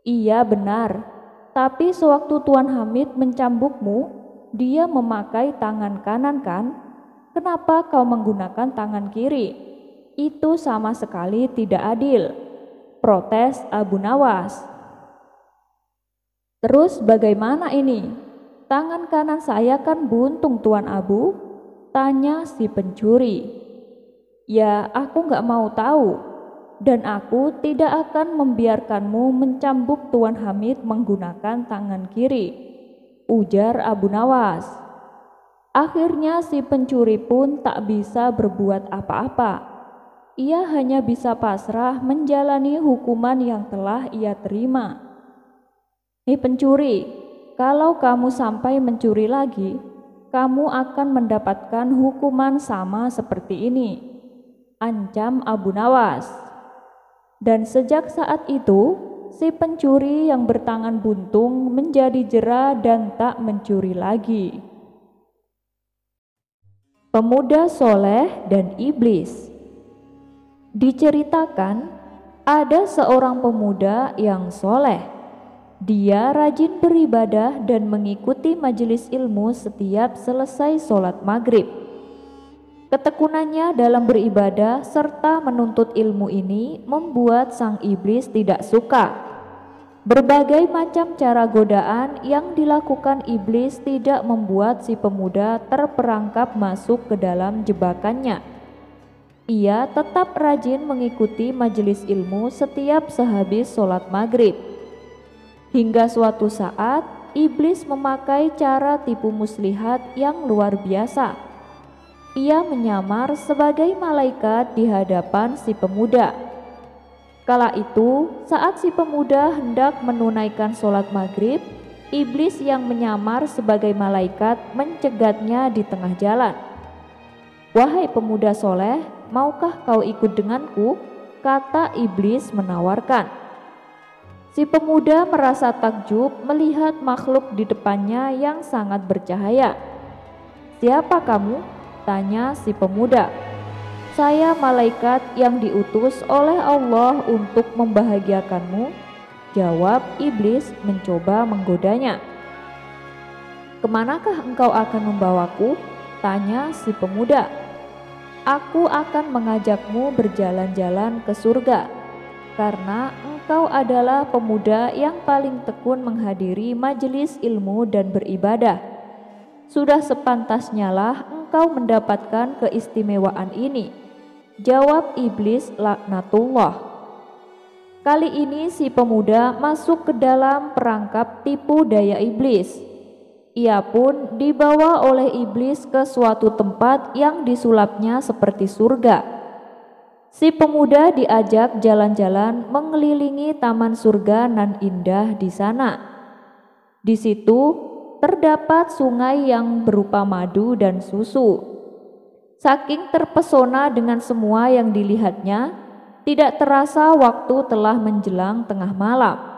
Iya benar, tapi sewaktu Tuan Hamid mencambukmu, dia memakai tangan kanan kan? Kenapa kau menggunakan tangan kiri? Itu sama sekali tidak adil, protes Abu Nawas. Terus bagaimana ini? Tangan kanan saya kan buntung Tuan Abu? Tanya si pencuri. Ya aku gak mau tahu, dan aku tidak akan membiarkanmu mencambuk Tuan Hamid menggunakan tangan kiri, ujar Abu Nawas. Akhirnya si pencuri pun tak bisa berbuat apa-apa. Ia hanya bisa pasrah menjalani hukuman yang telah ia terima. Hei pencuri, kalau kamu sampai mencuri lagi, kamu akan mendapatkan hukuman sama seperti ini, ancam Abu Nawas. Dan sejak saat itu, si pencuri yang bertangan buntung menjadi jera dan tak mencuri lagi. Pemuda soleh dan iblis. Diceritakan, ada seorang pemuda yang soleh. Dia rajin beribadah dan mengikuti majelis ilmu setiap selesai sholat maghrib. Ketekunannya dalam beribadah serta menuntut ilmu ini membuat sang iblis tidak suka. Berbagai macam cara godaan yang dilakukan iblis tidak membuat si pemuda terperangkap masuk ke dalam jebakannya. Ia tetap rajin mengikuti majelis ilmu setiap sehabis sholat maghrib. Hingga suatu saat, iblis memakai cara tipu muslihat yang luar biasa. Ia menyamar sebagai malaikat di hadapan si pemuda. Kala itu, saat si pemuda hendak menunaikan sholat maghrib, iblis yang menyamar sebagai malaikat mencegatnya di tengah jalan. Wahai pemuda soleh, maukah kau ikut denganku? Kata iblis menawarkan. Si pemuda merasa takjub melihat makhluk di depannya yang sangat bercahaya. "Siapa kamu?" tanya si pemuda. "Saya malaikat yang diutus oleh Allah untuk membahagiakanmu," jawab iblis mencoba menggodanya. "Kemanakah engkau akan membawaku?" tanya si pemuda. "Aku akan mengajakmu berjalan-jalan ke surga, karena engkau adalah pemuda yang paling tekun menghadiri majelis ilmu dan beribadah. Sudah sepantasnya lah engkau mendapatkan keistimewaan ini," jawab iblis laknatullah. Kali ini si pemuda masuk ke dalam perangkap tipu daya iblis. Ia pun dibawa oleh iblis ke suatu tempat yang disulapnya seperti surga. Si pemuda diajak jalan-jalan mengelilingi taman surga nan indah di sana. Di situ terdapat sungai yang berupa madu dan susu. Saking terpesona dengan semua yang dilihatnya, tidak terasa waktu telah menjelang tengah malam.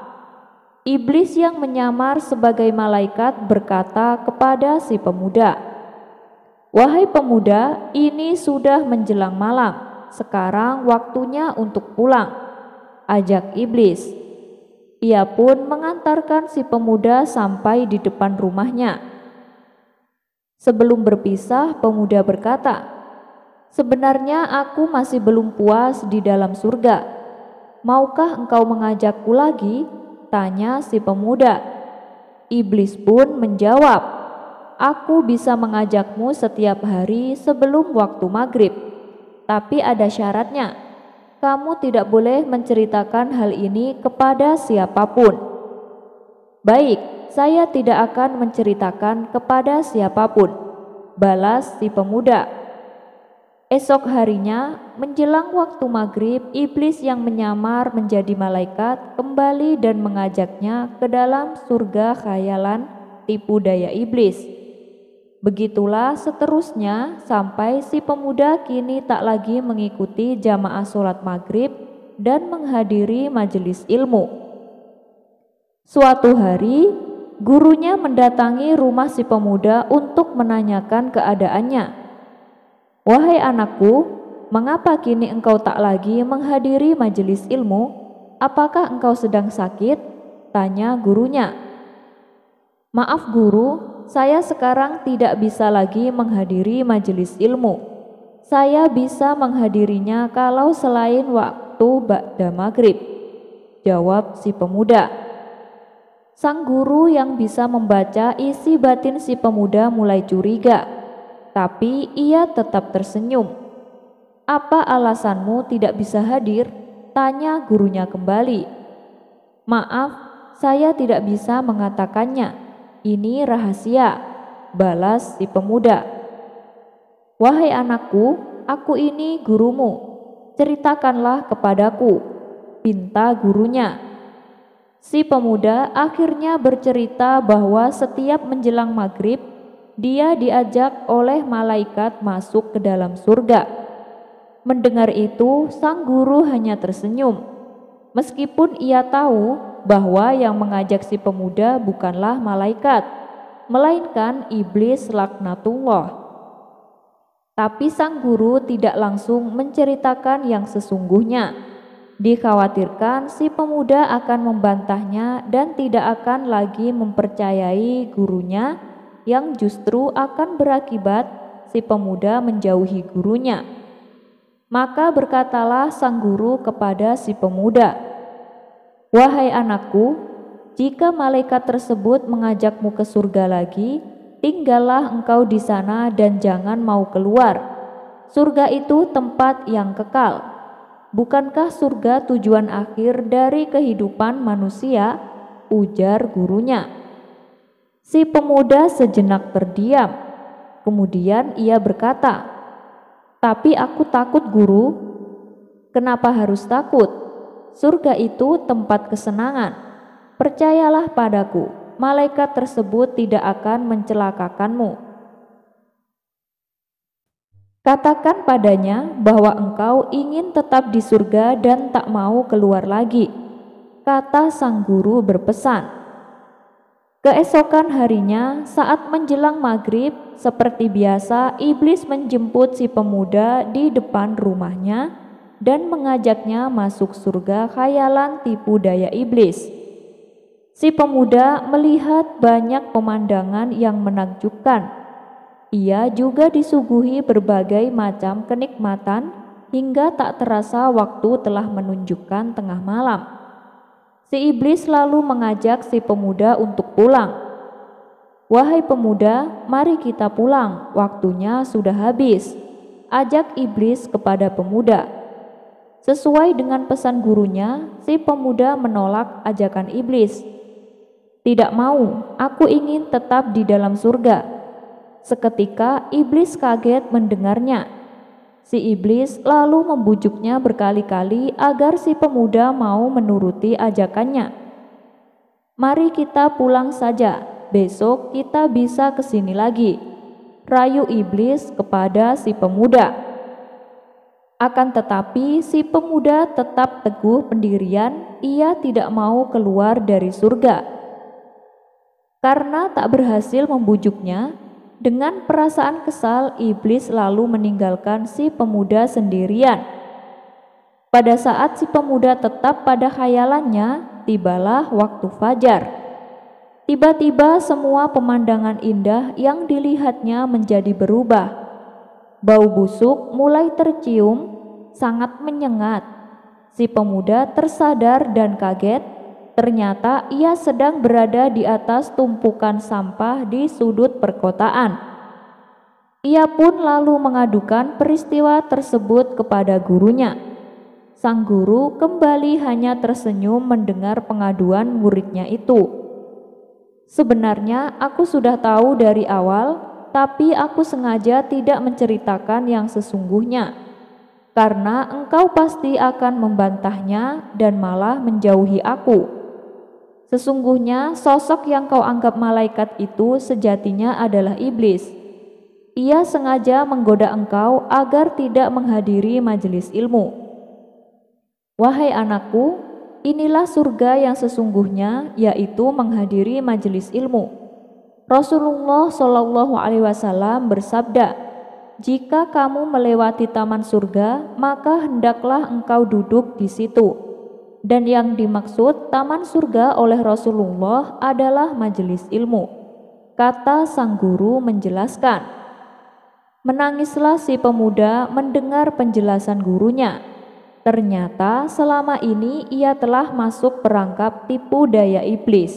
Iblis yang menyamar sebagai malaikat berkata kepada si pemuda, "Wahai pemuda, ini sudah menjelang malam. Sekarang waktunya untuk pulang," ajak iblis. Ia pun mengantarkan si pemuda sampai di depan rumahnya. Sebelum berpisah, pemuda berkata, "Sebenarnya aku masih belum puas di dalam surga. Maukah engkau mengajakku lagi?" tanya si pemuda. Iblis pun menjawab, "Aku bisa mengajakmu setiap hari sebelum waktu maghrib. Tapi ada syaratnya. Kamu tidak boleh menceritakan hal ini kepada siapapun." "Baik, saya tidak akan menceritakan kepada siapapun," balas si pemuda. Esok harinya, menjelang waktu maghrib, iblis yang menyamar menjadi malaikat kembali dan mengajaknya ke dalam surga khayalan tipu daya iblis. Begitulah seterusnya sampai si pemuda kini tak lagi mengikuti jamaah sholat maghrib dan menghadiri majelis ilmu. Suatu hari, gurunya mendatangi rumah si pemuda untuk menanyakan keadaannya. "Wahai anakku, mengapa kini engkau tak lagi menghadiri majelis ilmu? Apakah engkau sedang sakit?" tanya gurunya. "Maaf guru, saya sekarang tidak bisa lagi menghadiri majelis ilmu. Saya bisa menghadirinya kalau selain waktu ba'da maghrib," jawab si pemuda. Sang guru yang bisa membaca isi batin si pemuda mulai curiga, tapi ia tetap tersenyum. "Apa alasanmu tidak bisa hadir?" tanya gurunya kembali. "Maaf, saya tidak bisa mengatakannya. Ini rahasia," balas si pemuda. "Wahai anakku, aku ini gurumu. Ceritakanlah kepadaku," pinta gurunya. Si pemuda akhirnya bercerita bahwa setiap menjelang maghrib, dia diajak oleh malaikat masuk ke dalam surga. Mendengar itu, sang guru hanya tersenyum. Meskipun ia tahu bahwa yang mengajak si pemuda bukanlah malaikat, melainkan iblis laknatullah. Tapi sang guru tidak langsung menceritakan yang sesungguhnya. Dikhawatirkan si pemuda akan membantahnya dan tidak akan lagi mempercayai gurunya, yang justru akan berakibat si pemuda menjauhi gurunya. Maka berkatalah sang guru kepada si pemuda, "Wahai anakku, jika malaikat tersebut mengajakmu ke surga lagi, tinggallah engkau di sana dan jangan mau keluar. Surga itu tempat yang kekal. Bukankah surga tujuan akhir dari kehidupan manusia?" ujar gurunya. Si pemuda sejenak terdiam. Kemudian ia berkata, "Tapi aku takut guru." "Kenapa harus takut? Surga itu tempat kesenangan. Percayalah padaku, malaikat tersebut tidak akan mencelakakanmu. Katakan padanya bahwa engkau ingin tetap di surga dan tak mau keluar lagi," kata sang guru berpesan. Keesokan harinya, saat menjelang maghrib, seperti biasa, iblis menjemput si pemuda di depan rumahnya dan mengajaknya masuk surga khayalan tipu daya iblis. Si pemuda melihat banyak pemandangan yang menakjubkan. Ia juga disuguhi berbagai macam kenikmatan hingga tak terasa waktu telah menunjukkan tengah malam. Si iblis lalu mengajak si pemuda untuk pulang. "Wahai pemuda, mari kita pulang, waktunya sudah habis," ajak iblis kepada pemuda. Sesuai dengan pesan gurunya, si pemuda menolak ajakan iblis. "Tidak mau, aku ingin tetap di dalam surga." Seketika iblis kaget mendengarnya. Si iblis lalu membujuknya berkali-kali agar si pemuda mau menuruti ajakannya. "Mari kita pulang saja, besok kita bisa kesini lagi," rayu iblis kepada si pemuda. Akan tetapi si pemuda tetap teguh pendirian, ia tidak mau keluar dari surga. Karena tak berhasil membujuknya, dengan perasaan kesal, iblis lalu meninggalkan si pemuda sendirian. Pada saat si pemuda tetap pada khayalannya, tibalah waktu fajar. Tiba-tiba semua pemandangan indah yang dilihatnya menjadi berubah. Bau busuk mulai tercium, sangat menyengat. Si pemuda tersadar dan kaget. Ternyata ia sedang berada di atas tumpukan sampah di sudut perkotaan. Ia pun lalu mengadukan peristiwa tersebut kepada gurunya. Sang guru kembali hanya tersenyum mendengar pengaduan muridnya itu. "Sebenarnya aku sudah tahu dari awal, tapi aku sengaja tidak menceritakan yang sesungguhnya, karena engkau pasti akan membantahnya dan malah menjauhi aku. Sesungguhnya sosok yang kau anggap malaikat itu sejatinya adalah iblis. Ia sengaja menggoda engkau agar tidak menghadiri majelis ilmu. Wahai anakku, inilah surga yang sesungguhnya, yaitu menghadiri majelis ilmu. Rasulullah Shallallahu Alaihi Wasallam bersabda, jika kamu melewati taman surga, maka hendaklah engkau duduk di situ. Dan yang dimaksud taman surga oleh Rasulullah adalah majelis ilmu," kata sang guru menjelaskan. Menangislah si pemuda mendengar penjelasan gurunya. Ternyata selama ini ia telah masuk perangkap tipu daya iblis.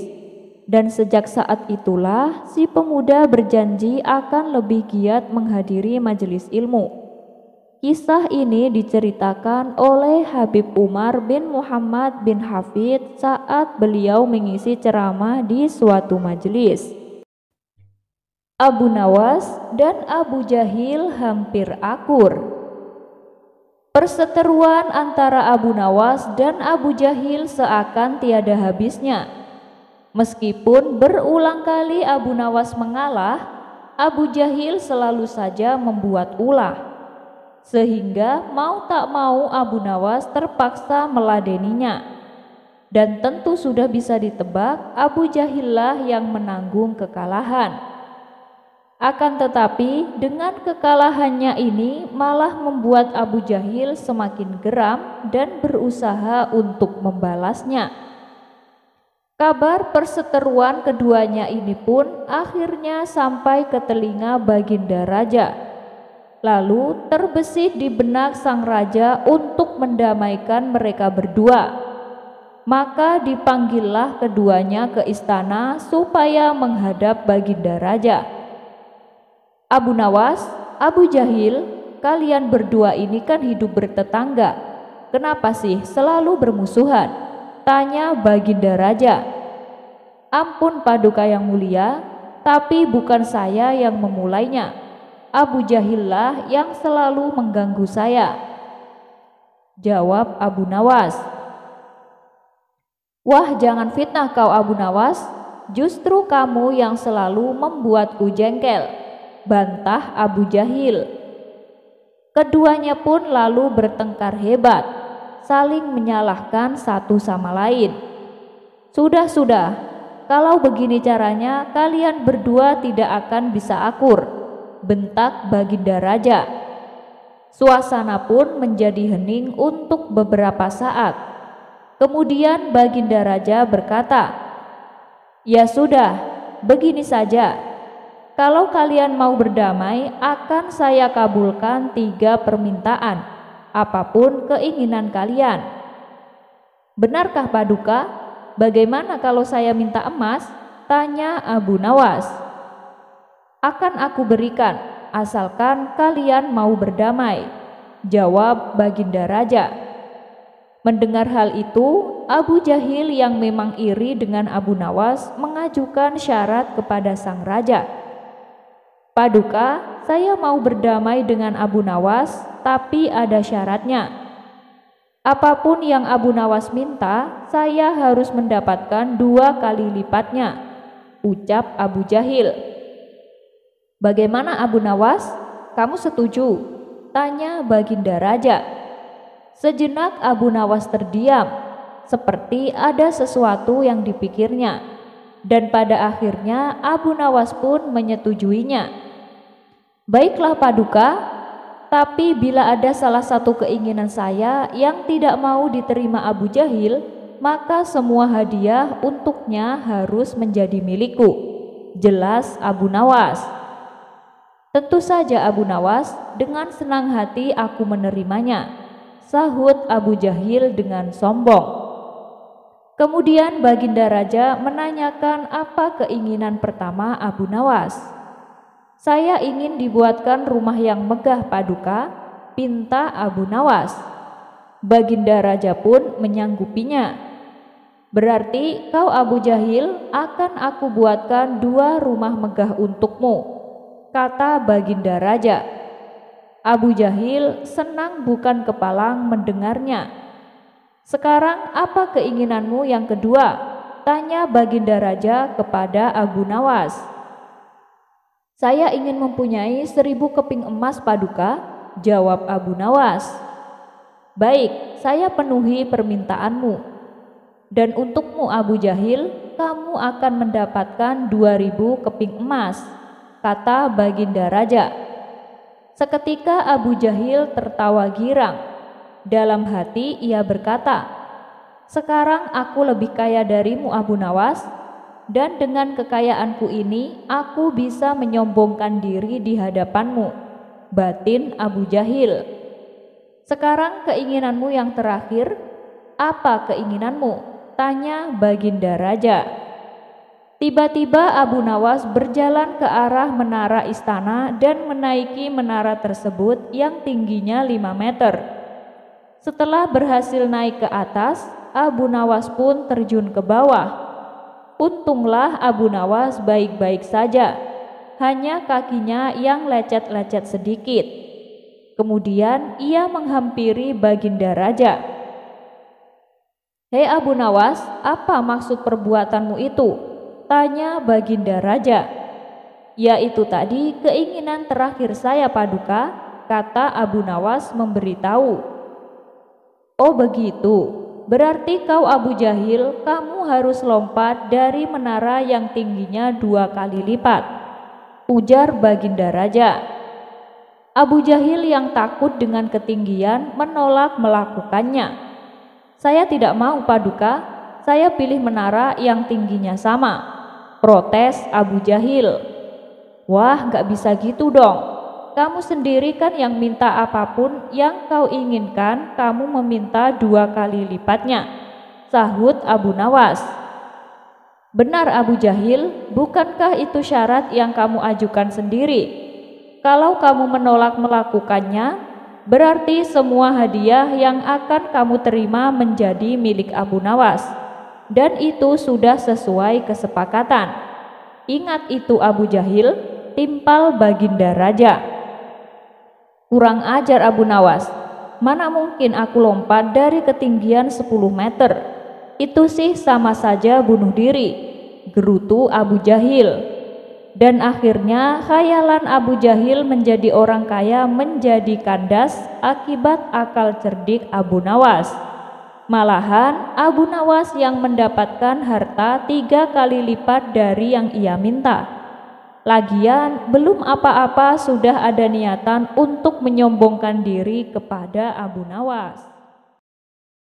Dan sejak saat itulah si pemuda berjanji akan lebih giat menghadiri majelis ilmu. Kisah ini diceritakan oleh Habib Umar bin Muhammad bin Hafid saat beliau mengisi ceramah di suatu majelis. Abu Nawas dan Abu Jahil hampir akur. Perseteruan antara Abu Nawas dan Abu Jahil seakan tiada habisnya. Meskipun berulang kali Abu Nawas mengalah, Abu Jahil selalu saja membuat ulah. Sehingga mau tak mau Abu Nawas terpaksa meladeninya. Dan tentu sudah bisa ditebak Abu Jahillah yang menanggung kekalahan. Akan tetapi dengan kekalahannya ini malah membuat Abu Jahil semakin geram dan berusaha untuk membalasnya. Kabar perseteruan keduanya ini pun akhirnya sampai ke telinga Baginda Raja. Lalu terbesit di benak sang raja untuk mendamaikan mereka berdua. Maka dipanggillah keduanya ke istana supaya menghadap Baginda Raja. "Abu Nawas, Abu Jahil, kalian berdua ini kan hidup bertetangga. Kenapa sih selalu bermusuhan?" tanya Baginda Raja. "Ampun Paduka yang mulia, tapi bukan saya yang memulainya. Abu Jahillah yang selalu mengganggu saya," jawab Abu Nawas. "Wah, jangan fitnah kau Abu Nawas, justru kamu yang selalu membuatku jengkel," bantah Abu Jahil. Keduanya pun lalu bertengkar hebat, saling menyalahkan satu sama lain. Sudah, Kalau begini caranya, kalian berdua tidak akan bisa akur, bentak Baginda Raja. Suasana pun menjadi hening untuk beberapa saat. Kemudian Baginda Raja berkata, "Ya sudah, begini saja. Kalau kalian mau berdamai, akan saya kabulkan 3 permintaan, apapun keinginan kalian." "Benarkah Paduka? Bagaimana kalau saya minta emas?" tanya Abu Nawas. "Akan aku berikan, asalkan kalian mau berdamai," jawab Baginda Raja. Mendengar hal itu, Abu Jahil yang memang iri dengan Abu Nawas mengajukan syarat kepada sang raja. "Paduka, saya mau berdamai dengan Abu Nawas, tapi ada syaratnya. Apapun yang Abu Nawas minta, saya harus mendapatkan 2 kali lipatnya," ucap Abu Jahil. "Bagaimana Abu Nawas? Kamu setuju?" tanya Baginda Raja. Sejenak Abu Nawas terdiam, seperti ada sesuatu yang dipikirnya, dan pada akhirnya Abu Nawas pun menyetujuinya. "Baiklah Paduka, tapi bila ada salah satu keinginan saya yang tidak mau diterima Abu Jahil, maka semua hadiah untuknya harus menjadi milikku," jelas Abu Nawas. "Tentu saja Abu Nawas, dengan senang hati aku menerimanya," sahut Abu Jahil dengan sombong. Kemudian Baginda Raja menanyakan apa keinginan pertama Abu Nawas. "Saya ingin dibuatkan rumah yang megah Paduka," pinta Abu Nawas. Baginda Raja pun menyanggupinya. "Berarti kau Abu Jahil, akan aku buatkan 2 rumah megah untukmu," kata Baginda Raja. Abu Jahil senang bukan kepalang mendengarnya. "Sekarang apa keinginanmu yang kedua?" tanya Baginda Raja kepada Abu Nawas. "Saya ingin mempunyai 1000 keping emas Paduka," jawab Abu Nawas. "Baik, saya penuhi permintaanmu. Dan untukmu Abu Jahil, kamu akan mendapatkan 2000 keping emas," kata Baginda Raja. Seketika Abu Jahil tertawa girang. Dalam hati ia berkata, "Sekarang aku lebih kaya darimu Abu Nawas, dan dengan kekayaanku ini aku bisa menyombongkan diri di hadapanmu," batin Abu Jahil. "Sekarang keinginanmu yang terakhir, apa keinginanmu?" tanya Baginda Raja. Tiba-tiba Abu Nawas berjalan ke arah menara istana dan menaiki menara tersebut yang tingginya 5 meter. Setelah berhasil naik ke atas, Abu Nawas pun terjun ke bawah. Untunglah Abu Nawas baik-baik saja, hanya kakinya yang lecet-lecet sedikit. Kemudian ia menghampiri Baginda Raja. "Hei Abu Nawas, apa maksud perbuatanmu itu?" tanya Baginda Raja. "Yaitu tadi keinginan terakhir saya Paduka," kata Abu Nawas memberitahu. "Oh begitu. Berarti kau Abu Jahil, kamu harus lompat dari menara yang tingginya 2 kali lipat," ujar Baginda Raja. Abu Jahil yang takut dengan ketinggian menolak melakukannya. "Saya tidak mau Paduka, saya pilih menara yang tingginya sama," protes Abu Jahil. "Wah, gak bisa gitu dong. Kamu sendiri kan yang minta apapun yang kau inginkan, kamu meminta 2 kali lipatnya," sahut Abu Nawas. "Benar Abu Jahil, bukankah itu syarat yang kamu ajukan sendiri? Kalau kamu menolak melakukannya, berarti semua hadiah yang akan kamu terima menjadi milik Abu Nawas, dan itu sudah sesuai kesepakatan. Ingat itu Abu Jahil," timpal Baginda Raja. "Kurang ajar Abu Nawas, mana mungkin aku lompat dari ketinggian 10 meter. Itu sih sama saja bunuh diri," gerutu Abu Jahil. Dan akhirnya khayalan Abu Jahil menjadi orang kaya menjadi kandas akibat akal cerdik Abu Nawas. Malahan Abu Nawas yang mendapatkan harta 3 kali lipat dari yang ia minta. Lagian belum apa-apa sudah ada niatan untuk menyombongkan diri kepada Abu Nawas.